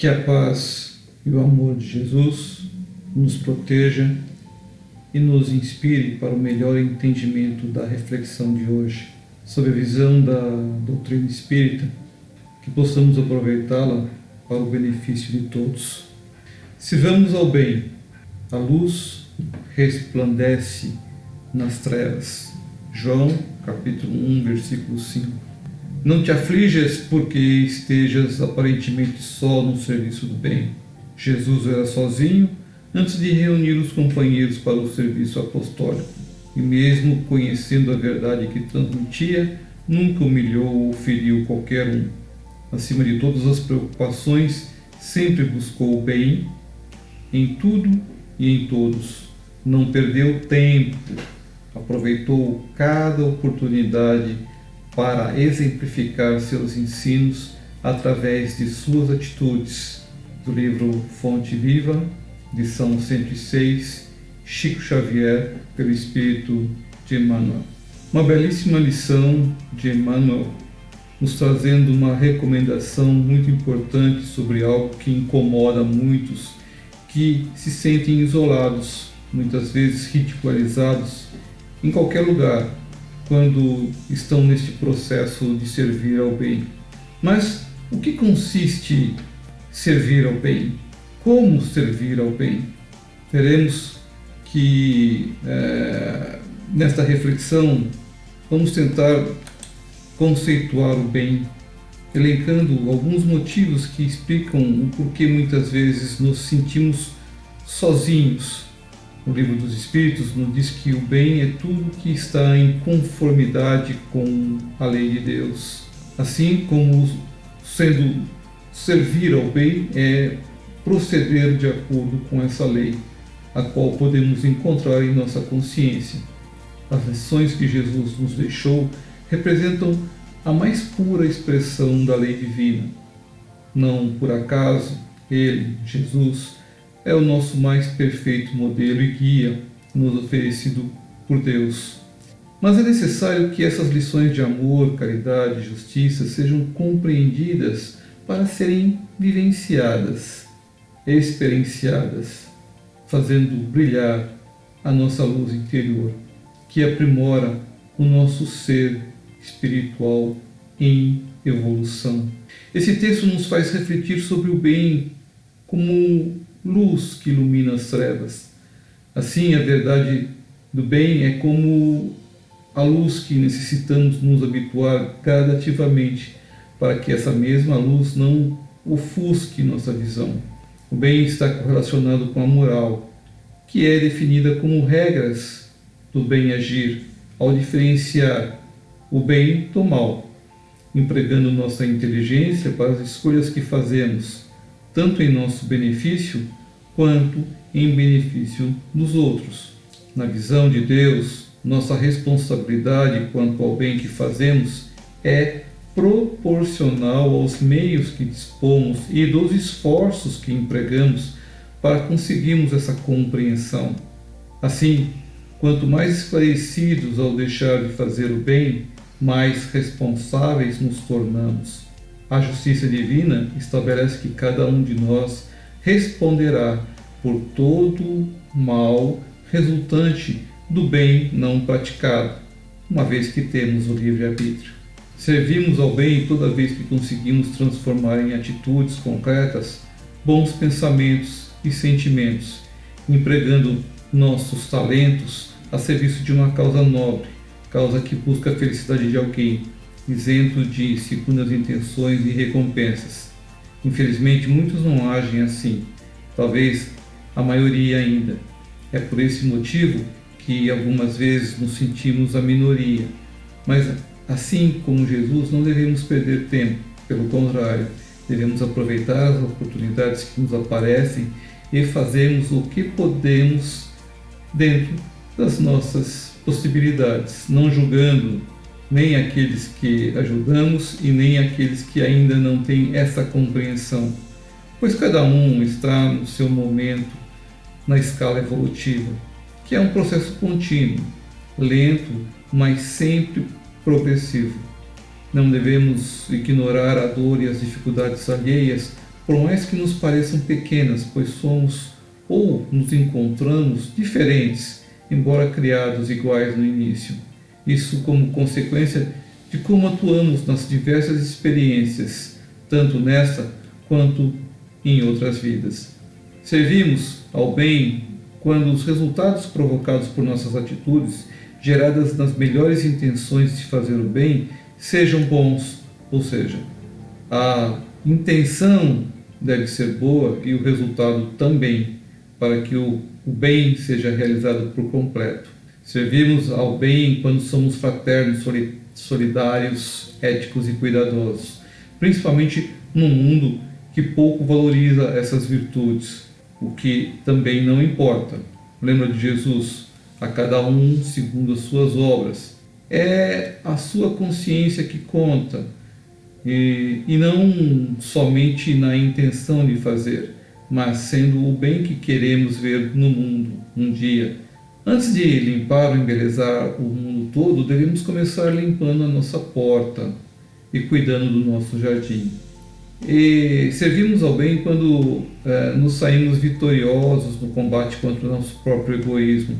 Que a paz e o amor de Jesus nos proteja e nos inspire para o melhor entendimento da reflexão de hoje, sob a visão da doutrina espírita, que possamos aproveitá-la para o benefício de todos. Se vamos ao bem, a luz resplandece nas trevas. João, capítulo 1, versículo 5. Não te aflijas porque estejas aparentemente só no serviço do bem. Jesus era sozinho antes de reunir os companheiros para o serviço apostólico, e mesmo conhecendo a verdade que transmitia, nunca humilhou ou feriu qualquer um. Acima de todas as preocupações, sempre buscou o bem em tudo e em todos. Não perdeu tempo, aproveitou cada oportunidade para exemplificar seus ensinos através de suas atitudes. Do livro Fonte Viva, lição 106, Chico Xavier, pelo Espírito de Emmanuel. Uma belíssima lição de Emmanuel, nos trazendo uma recomendação muito importante sobre algo que incomoda muitos, que se sentem isolados, muitas vezes ridicularizados, em qualquer lugar, quando estão neste processo de servir ao bem. Mas o que consiste servir ao bem? Como servir ao bem? Veremos que nesta reflexão vamos tentar conceituar o bem, elencando alguns motivos que explicam o porquê muitas vezes nos sentimos sozinhos. O Livro dos Espíritos nos diz que o bem é tudo que está em conformidade com a lei de Deus. Assim como sendo servir ao bem é proceder de acordo com essa lei, a qual podemos encontrar em nossa consciência. As lições que Jesus nos deixou representam a mais pura expressão da lei divina. Não por acaso, Ele, Jesus, é o nosso mais perfeito modelo e guia nos oferecido por Deus. Mas é necessário que essas lições de amor, caridade e justiça sejam compreendidas para serem vivenciadas, experienciadas, fazendo brilhar a nossa luz interior, que aprimora o nosso ser espiritual em evolução. Esse texto nos faz refletir sobre o bem como luz que ilumina as trevas. Assim, a verdade do bem é como a luz que necessitamos nos habituar gradativamente para que essa mesma luz não ofusque nossa visão. O bem está correlacionado com a moral, que é definida como regras do bem agir, ao diferenciar o bem do mal, empregando nossa inteligência para as escolhas que fazemos, tanto em nosso benefício quanto em benefício dos outros. Na visão de Deus, nossa responsabilidade quanto ao bem que fazemos é proporcional aos meios que dispomos e dos esforços que empregamos para conseguirmos essa compreensão. Assim, quanto mais esclarecidos ao deixar de fazer o bem, mais responsáveis nos tornamos. A justiça divina estabelece que cada um de nós responderá por todo mal resultante do bem não praticado, uma vez que temos o livre-arbítrio. Servimos ao bem toda vez que conseguimos transformar em atitudes concretas bons pensamentos e sentimentos, empregando nossos talentos a serviço de uma causa nobre, causa que busca a felicidade de alguém, isento de segundas intenções e recompensas. Infelizmente, muitos não agem assim, talvez a maioria ainda. É por esse motivo que algumas vezes nos sentimos a minoria, mas assim como Jesus, não devemos perder tempo, pelo contrário, devemos aproveitar as oportunidades que nos aparecem e fazermos o que podemos dentro das nossas possibilidades, não julgando nem aqueles que ajudamos e nem aqueles que ainda não têm essa compreensão, pois cada um está no seu momento na escala evolutiva, que é um processo contínuo, lento, mas sempre progressivo. Não devemos ignorar a dor e as dificuldades alheias por mais que nos pareçam pequenas, pois somos ou nos encontramos diferentes, embora criados iguais no início. Isso como consequência de como atuamos nas diversas experiências, tanto nesta quanto em outras vidas. Servimos ao bem quando os resultados provocados por nossas atitudes, geradas nas melhores intenções de fazer o bem, sejam bons, ou seja, a intenção deve ser boa e o resultado também, para que o bem seja realizado por completo. Servimos ao bem quando somos fraternos, solidários, éticos e cuidadosos, principalmente num mundo que pouco valoriza essas virtudes, o que também não importa. Lembra de Jesus? A cada um segundo as suas obras. É a sua consciência que conta, e não somente na intenção de fazer, mas sendo o bem que queremos ver no mundo um dia. Antes de limpar ou embelezar o mundo todo, devemos começar limpando a nossa porta e cuidando do nosso jardim. E servimos ao bem quando nos saímos vitoriosos no combate contra o nosso próprio egoísmo,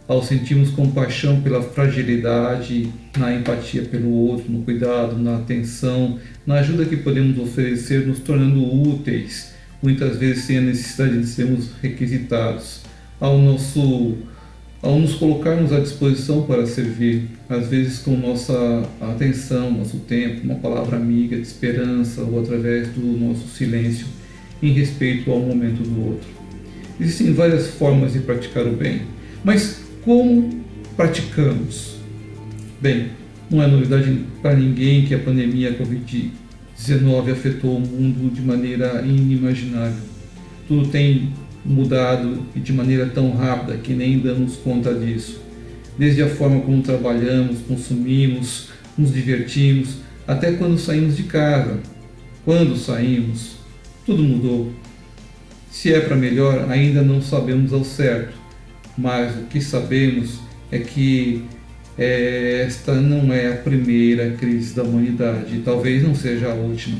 ao sentirmos compaixão pela fragilidade, na empatia pelo outro, no cuidado, na atenção, na ajuda que podemos oferecer, nos tornando úteis, muitas vezes sem a necessidade de sermos requisitados, ao nos colocarmos à disposição para servir, às vezes com nossa atenção, nosso tempo, uma palavra amiga de esperança ou através do nosso silêncio, em respeito ao momento do outro. Existem várias formas de praticar o bem, mas como praticamos? Bem, não é novidade para ninguém que a pandemia Covid-19 afetou o mundo de maneira inimaginável. Tudo tem mudado e de maneira tão rápida que nem damos conta disso. Desde a forma como trabalhamos, consumimos, nos divertimos, até quando saímos de casa. Quando saímos, tudo mudou. Se é para melhor, ainda não sabemos ao certo, mas o que sabemos é que esta não é a primeira crise da humanidade e talvez não seja a última.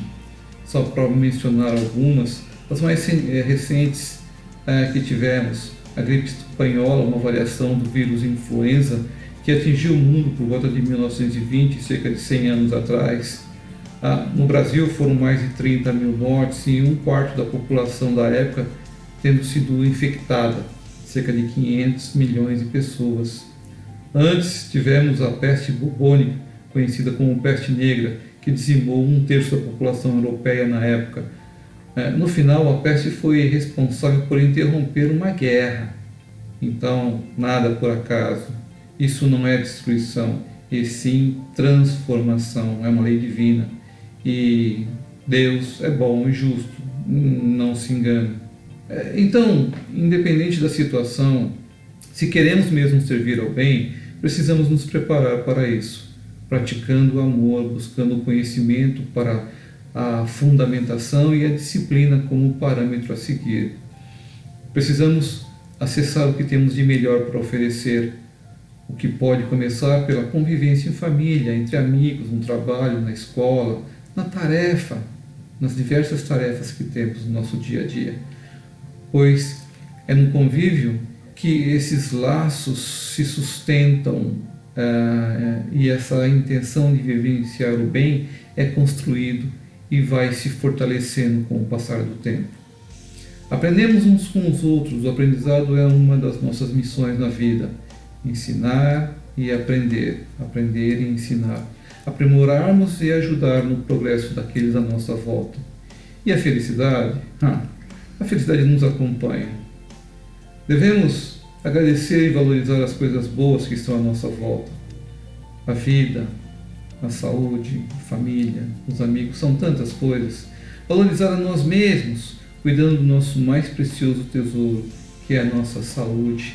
Só para mencionar algumas, as mais recentes que tivemos: a gripe espanhola, uma variação do vírus influenza que atingiu o mundo por volta de 1920, cerca de 100 anos atrás. No Brasil foram mais de 30 mil mortes e um quarto da população da época tendo sido infectada, cerca de 500 milhões de pessoas. Antes tivemos a peste bubônica, conhecida como peste negra, que dizimou um terço da população europeia na época. No final, a peste foi responsável por interromper uma guerra. Então, nada por acaso. Isso não é destruição, e sim transformação. É uma lei divina. E Deus é bom e justo, não se engane. Então, independente da situação, se queremos mesmo servir ao bem, precisamos nos preparar para isso, praticando o amor, buscando o conhecimento para a fundamentação e a disciplina como parâmetro a seguir. Precisamos acessar o que temos de melhor para oferecer, o que pode começar pela convivência em família, entre amigos, no trabalho, na escola, na tarefa, nas diversas tarefas que temos no nosso dia a dia. Pois é no convívio que esses laços se sustentam e essa intenção de vivenciar o bem é construído e vai se fortalecendo com o passar do tempo. Aprendemos uns com os outros. O aprendizado é uma das nossas missões na vida. Ensinar e aprender. Aprender e ensinar. Aprimorarmos e ajudar no progresso daqueles à nossa volta. E a felicidade? A felicidade nos acompanha. Devemos agradecer e valorizar as coisas boas que estão à nossa volta. A vida, a saúde, a família, os amigos, são tantas coisas. Valorizar a nós mesmos, cuidando do nosso mais precioso tesouro, que é a nossa saúde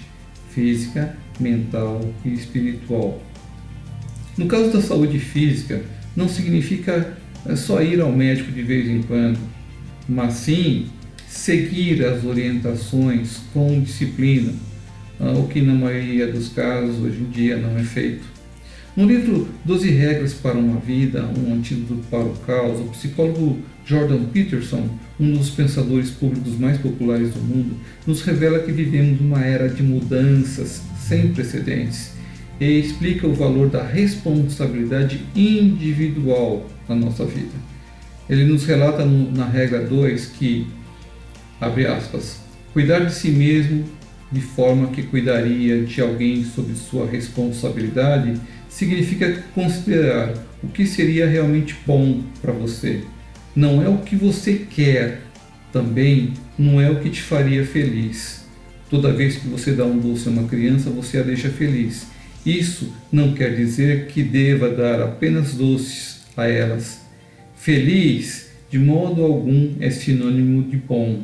física, mental e espiritual. No caso da saúde física, não significa só ir ao médico de vez em quando, mas sim seguir as orientações com disciplina, o que na maioria dos casos hoje em dia não é feito. No livro 12 Regras para uma Vida, um antídoto para o caos, o psicólogo Jordan Peterson, um dos pensadores públicos mais populares do mundo, nos revela que vivemos uma era de mudanças sem precedentes e explica o valor da responsabilidade individual na nossa vida. Ele nos relata na regra 2 que, abre aspas, cuidar de si mesmo de forma que cuidaria de alguém sob sua responsabilidade significa considerar o que seria realmente bom para você. Não é o que você quer, também não é o que te faria feliz. Toda vez que você dá um doce a uma criança, você a deixa feliz. Isso não quer dizer que deva dar apenas doces a elas. Feliz, de modo algum, é sinônimo de bom.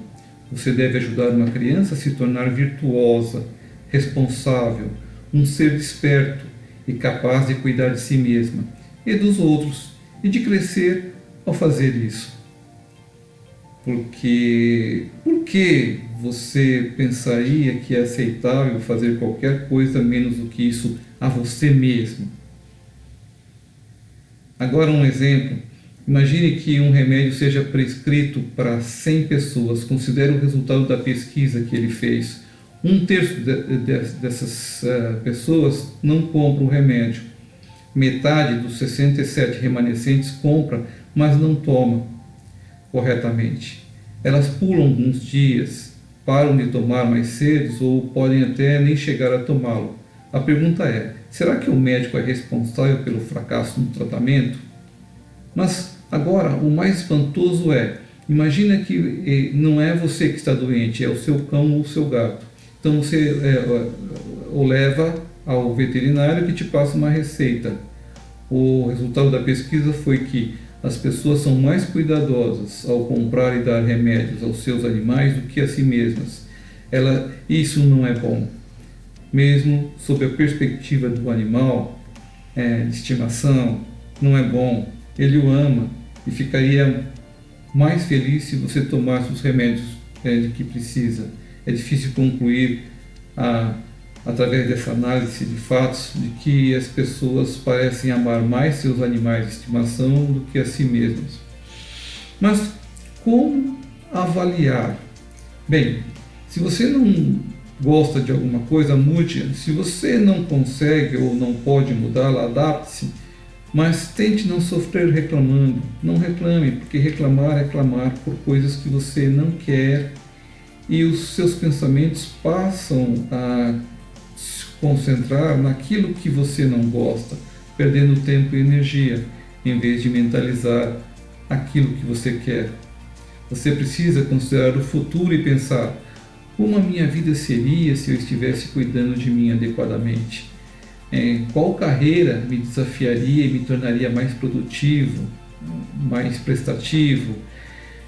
Você deve ajudar uma criança a se tornar virtuosa, responsável, um ser desperto e capaz de cuidar de si mesma e dos outros e de crescer ao fazer isso. Por que você pensaria que é aceitável fazer qualquer coisa menos do que isso a você mesmo? Agora um exemplo. Imagine que um remédio seja prescrito para 100 pessoas. Considere o resultado da pesquisa que ele fez. Um terço dessas pessoas não compra o remédio. Metade dos 67 remanescentes compra, mas não toma corretamente. Elas pulam alguns dias, param de tomar mais cedo ou podem até nem chegar a tomá-lo. A pergunta é, será que o médico é responsável pelo fracasso no tratamento? Mas agora, o mais espantoso é, imagina que não é você que está doente, é o seu cão ou o seu gato. Então você o leva ao veterinário que te passa uma receita. O resultado da pesquisa foi que as pessoas são mais cuidadosas ao comprar e dar remédios aos seus animais do que a si mesmas. Isso não é bom. Mesmo sob a perspectiva do animal de estimação, não é bom. Ele o ama e ficaria mais feliz se você tomasse os remédios de que precisa. É difícil concluir, através dessa análise de fatos, de que as pessoas parecem amar mais seus animais de estimação do que a si mesmas. Mas como avaliar? Bem, se você não gosta de alguma coisa, mude. Se você não consegue ou não pode mudá-la, adapte-se. Mas tente não sofrer reclamando. Não reclame, porque reclamar é clamar por coisas que você não quer e os seus pensamentos passam a se concentrar naquilo que você não gosta, perdendo tempo e energia, em vez de mentalizar aquilo que você quer. Você precisa considerar o futuro e pensar como a minha vida seria se eu estivesse cuidando de mim adequadamente. Qual carreira me desafiaria e me tornaria mais produtivo, mais prestativo,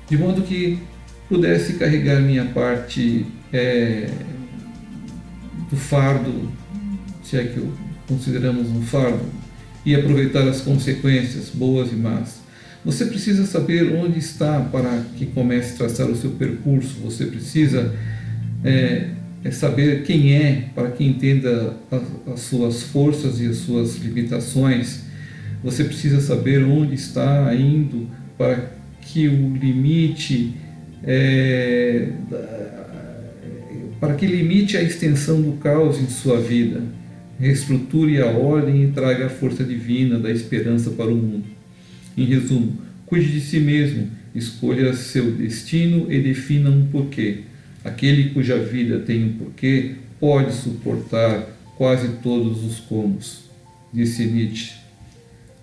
de modo que pudesse carregar minha parte do fardo, se é que consideramos um fardo, e aproveitar as consequências, boas e más. Você precisa saber onde está para que comece a traçar o seu percurso. Você precisa saber quem é para que entenda as suas forças e as suas limitações. Você precisa saber onde está indo para que o limite limite a extensão do caos em sua vida, reestruture a ordem e traga a força divina da esperança para o mundo. Em resumo, cuide de si mesmo, escolha seu destino e defina um porquê. Aquele cuja vida tem um porquê pode suportar quase todos os comos, disse Nietzsche.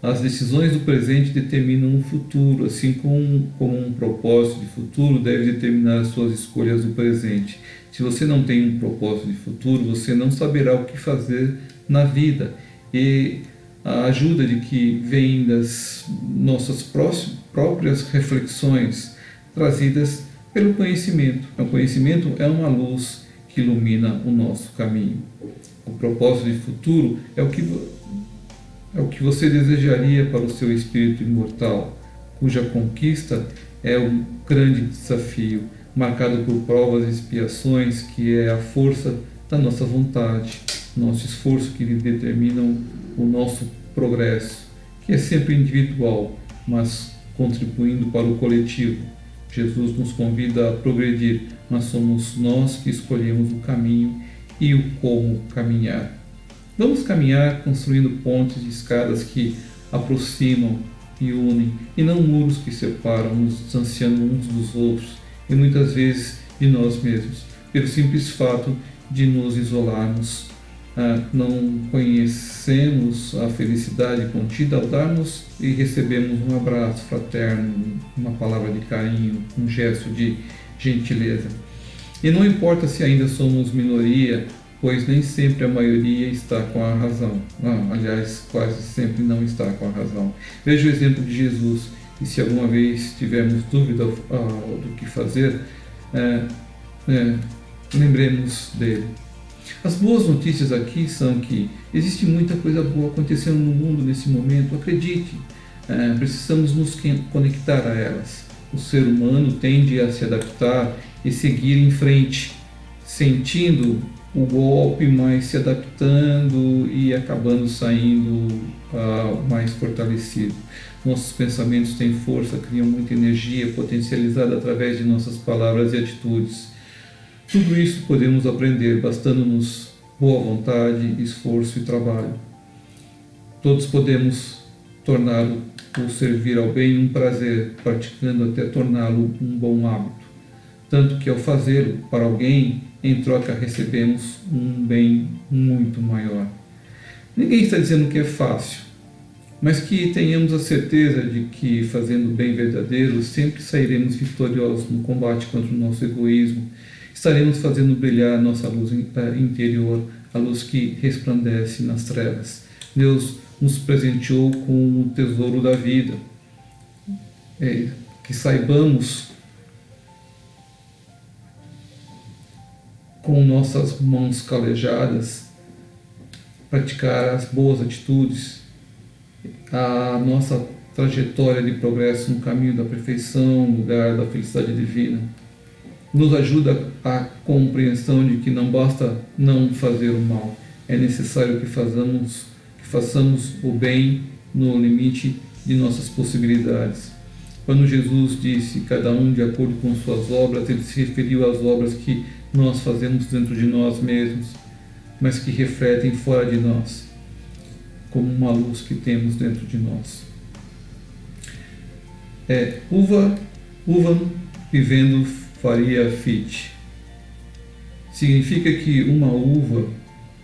As decisões do presente determinam o futuro, assim como um propósito de futuro deve determinar as suas escolhas do presente. Se você não tem um propósito de futuro, você não saberá o que fazer na vida. E a ajuda de que vem das nossas próprias reflexões trazidas pelo conhecimento. O conhecimento é uma luz que ilumina o nosso caminho. O propósito de futuro é o que você desejaria para o seu espírito imortal, cuja conquista é um grande desafio, marcado por provas e expiações, que é a força da nossa vontade, nosso esforço que determinam o nosso progresso, que é sempre individual, mas contribuindo para o coletivo. Jesus nos convida a progredir, mas somos nós que escolhemos o caminho e o como caminhar. Vamos caminhar construindo pontes e escadas que aproximam e unem, e não muros que separam, nos distanciando uns dos outros e muitas vezes de nós mesmos, pelo simples fato de nos isolarmos. Não conhecemos a felicidade contida ao darmos e recebemos um abraço fraterno, uma palavra de carinho, um gesto de gentileza. E não importa se ainda somos minoria, pois nem sempre a maioria está com a razão. Aliás, quase sempre não está com a razão. Veja o exemplo de Jesus, e se alguma vez tivermos dúvida do que fazer, lembremos dele. As boas notícias aqui são que existe muita coisa boa acontecendo no mundo nesse momento, acredite. Precisamos nos conectar a elas. O ser humano tende a se adaptar e seguir em frente, sentindo o golpe, mas se adaptando e acabando saindo mais fortalecido. Nossos pensamentos têm força, criam muita energia potencializada através de nossas palavras e atitudes. Tudo isso podemos aprender, bastando-nos boa vontade, esforço e trabalho. Todos podemos tornar o servir ao bem um prazer, praticando até torná-lo um bom hábito. Tanto que ao fazê-lo para alguém, em troca recebemos um bem muito maior. Ninguém está dizendo que é fácil, mas que tenhamos a certeza de que, fazendo o bem verdadeiro, sempre sairemos vitoriosos no combate contra o nosso egoísmo. Estaremos fazendo brilhar nossa luz interior, a luz que resplandece nas trevas. Deus nos presenteou com o tesouro da vida. Que saibamos, com nossas mãos calejadas, praticar as boas atitudes, a nossa trajetória de progresso no caminho da perfeição, lugar da felicidade divina. Nos ajuda a compreensão de que não basta não fazer o mal, é necessário que façamos o bem no limite de nossas possibilidades. Quando Jesus disse cada um de acordo com suas obras, ele se referiu às obras que nós fazemos dentro de nós mesmos, mas que refletem fora de nós, como uma luz que temos dentro de nós. Uva vivendo faria fit. Significa que uma uva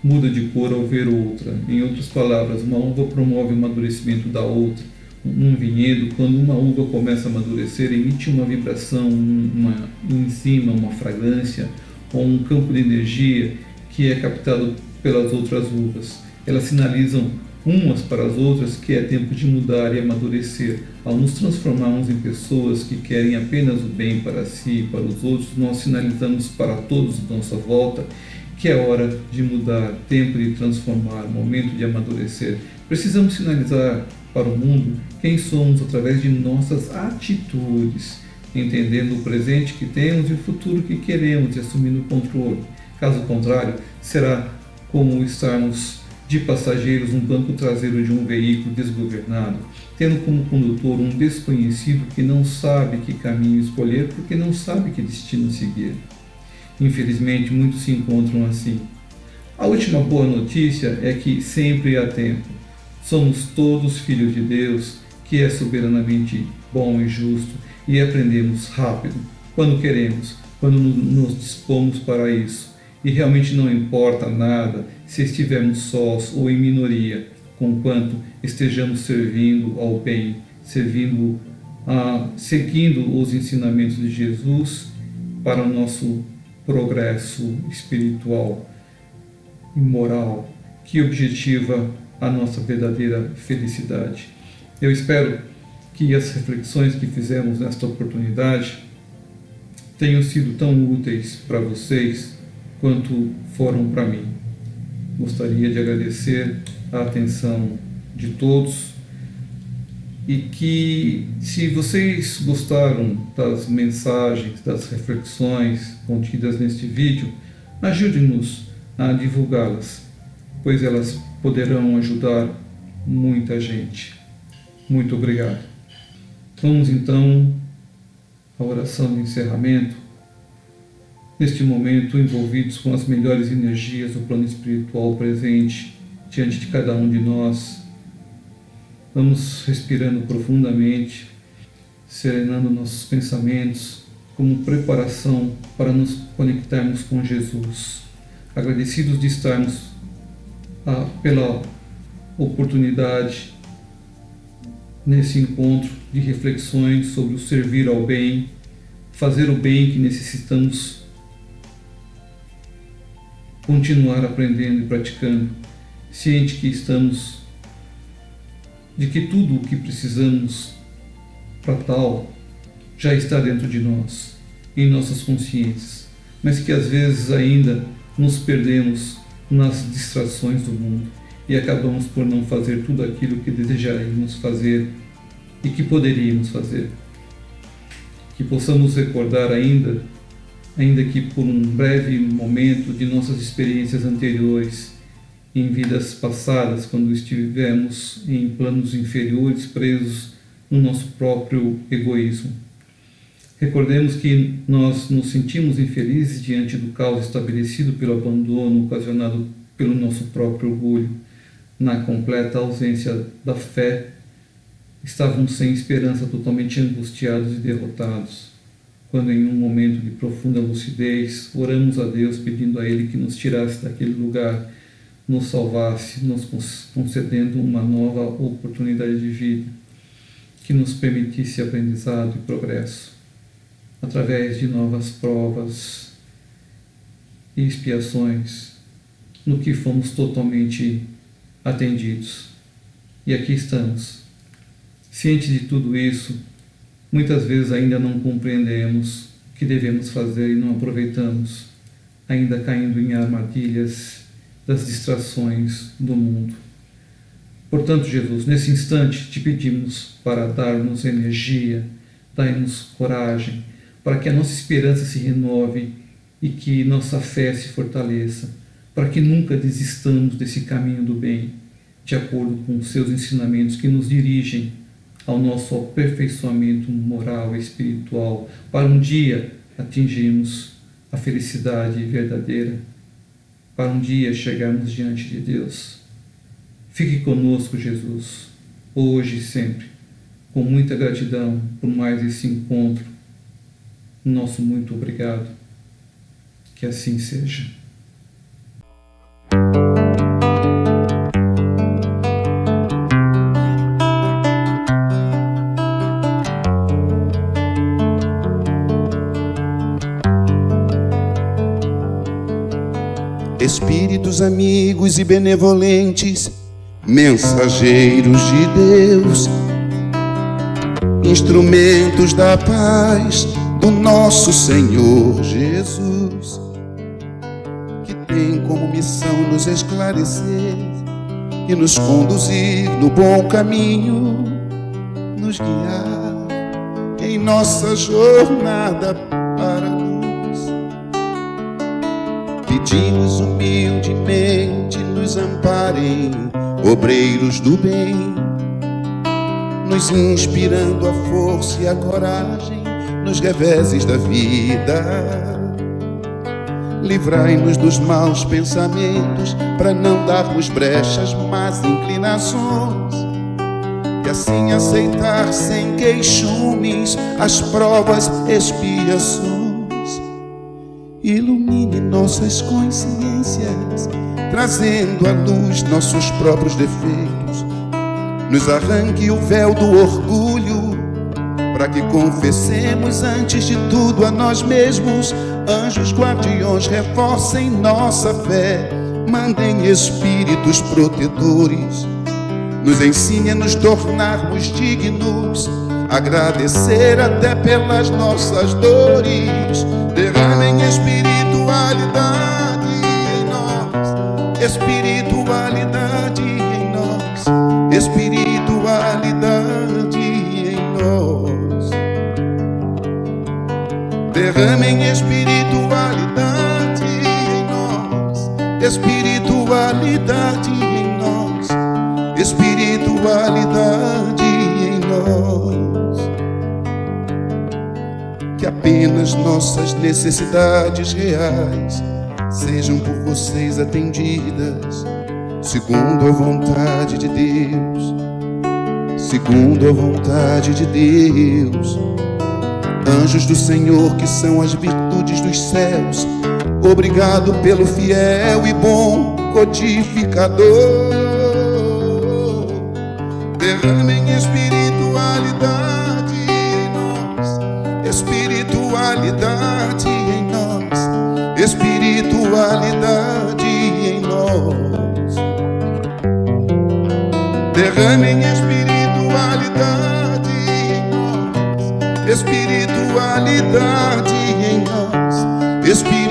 muda de cor ao ver outra. Em outras palavras, uma uva promove o amadurecimento da outra. Num vinhedo, quando uma uva começa a amadurecer, emite uma vibração, uma enzima, uma fragrância ou um campo de energia que é captado pelas outras uvas. Elas sinalizam umas para as outras que é tempo de mudar e amadurecer. Ao nos transformarmos em pessoas que querem apenas o bem para si e para os outros, nós sinalizamos para todos à nossa volta que é hora de mudar, tempo de transformar, momento de amadurecer. Precisamos sinalizar para o mundo quem somos através de nossas atitudes, entendendo o presente que temos e o futuro que queremos e assumindo o controle. Caso contrário, será como estarmos de passageiros no banco traseiro de um veículo desgovernado, tendo como condutor um desconhecido que não sabe que caminho escolher porque não sabe que destino seguir. Infelizmente, muitos se encontram assim. A última boa notícia é que sempre há tempo. Somos todos filhos de Deus, que é soberanamente bom e justo, e aprendemos rápido, quando queremos, quando nos dispomos para isso. E realmente não importa nada se estivermos sós ou em minoria, conquanto estejamos servindo ao bem, seguindo os ensinamentos de Jesus para o nosso progresso espiritual e moral, que objetiva a nossa verdadeira felicidade. Eu espero que as reflexões que fizemos nesta oportunidade tenham sido tão úteis para vocês quanto foram para mim. Gostaria de agradecer a atenção de todos e que, se vocês gostaram das mensagens, das reflexões contidas neste vídeo, ajude-nos a divulgá-las, pois elas poderão ajudar muita gente. Muito obrigado. Vamos então à oração de encerramento. Neste momento, envolvidos com as melhores energias do plano espiritual presente diante de cada um de nós, vamos respirando profundamente, serenando nossos pensamentos como preparação para nos conectarmos com Jesus. Agradecidos de estarmos pela oportunidade nesse encontro de reflexões sobre o servir ao bem, fazer o bem que necessitamos continuar aprendendo e praticando, ciente que estamos de que tudo o que precisamos para tal já está dentro de nós, em nossas consciências, mas que às vezes ainda nos perdemos nas distrações do mundo e acabamos por não fazer tudo aquilo que desejaríamos fazer e que poderíamos fazer. Que possamos recordar ainda que por um breve momento de nossas experiências anteriores, em vidas passadas, quando estivemos em planos inferiores, presos no nosso próprio egoísmo. Recordemos que nós nos sentimos infelizes diante do caos estabelecido pelo abandono ocasionado pelo nosso próprio orgulho. Na completa ausência da fé, estávamos sem esperança, totalmente angustiados e derrotados. Quando em um momento de profunda lucidez, oramos a Deus pedindo a Ele que nos tirasse daquele lugar, nos salvasse, nos concedendo uma nova oportunidade de vida, que nos permitisse aprendizado e progresso, através de novas provas e expiações, no que fomos totalmente atendidos. E aqui estamos. Cientes de tudo isso, muitas vezes ainda não compreendemos o que devemos fazer e não aproveitamos, ainda caindo em armadilhas das distrações do mundo. Portanto, Jesus, nesse instante te pedimos para dar-nos energia, dai-nos coragem, para que a nossa esperança se renove e que nossa fé se fortaleça, para que nunca desistamos desse caminho do bem, de acordo com os seus ensinamentos que nos dirigem ao nosso aperfeiçoamento moral e espiritual, para um dia atingirmos a felicidade verdadeira, para um dia chegarmos diante de Deus. Fique conosco, Jesus, hoje e sempre, com muita gratidão por mais esse encontro. Nosso muito obrigado. Que assim seja. Espíritos amigos e benevolentes, mensageiros de Deus, instrumentos da paz do nosso Senhor Jesus, que tem como missão nos esclarecer e nos conduzir no bom caminho, nos guiar em nossa jornada para a luz. Pedimos humildemente, nos amparem, obreiros do bem, nos inspirando a força e a coragem nos reveses da vida. Livrai-nos dos maus pensamentos, para não darmos brechas, más inclinações, e assim aceitar sem queixumes as provas, expiações. Ilumine nossas consciências, trazendo à luz nossos próprios defeitos. Nos arranque o véu do orgulho, para que confessemos antes de tudo a nós mesmos. Anjos guardiões reforcem nossa fé, mandem espíritos protetores, nos ensine a nos tornarmos dignos, agradecer até pelas nossas dores. Derramem espiritualidade em nós, espiritualidade em nós, espiritualidade em nós. Derramem espiritualidade em nós, espiritualidade em nós, espiritualidade apenas nossas necessidades reais sejam por vocês atendidas, segundo a vontade de Deus, segundo a vontade de Deus. Anjos do Senhor, que são as virtudes dos céus, obrigado pelo fiel e bom codificador. Derramem espiritualidade em nós, espiritualidade em nós, espiritualidade em nós. Derramem espiritualidade em nós, espiritualidade em nós, espiritualidade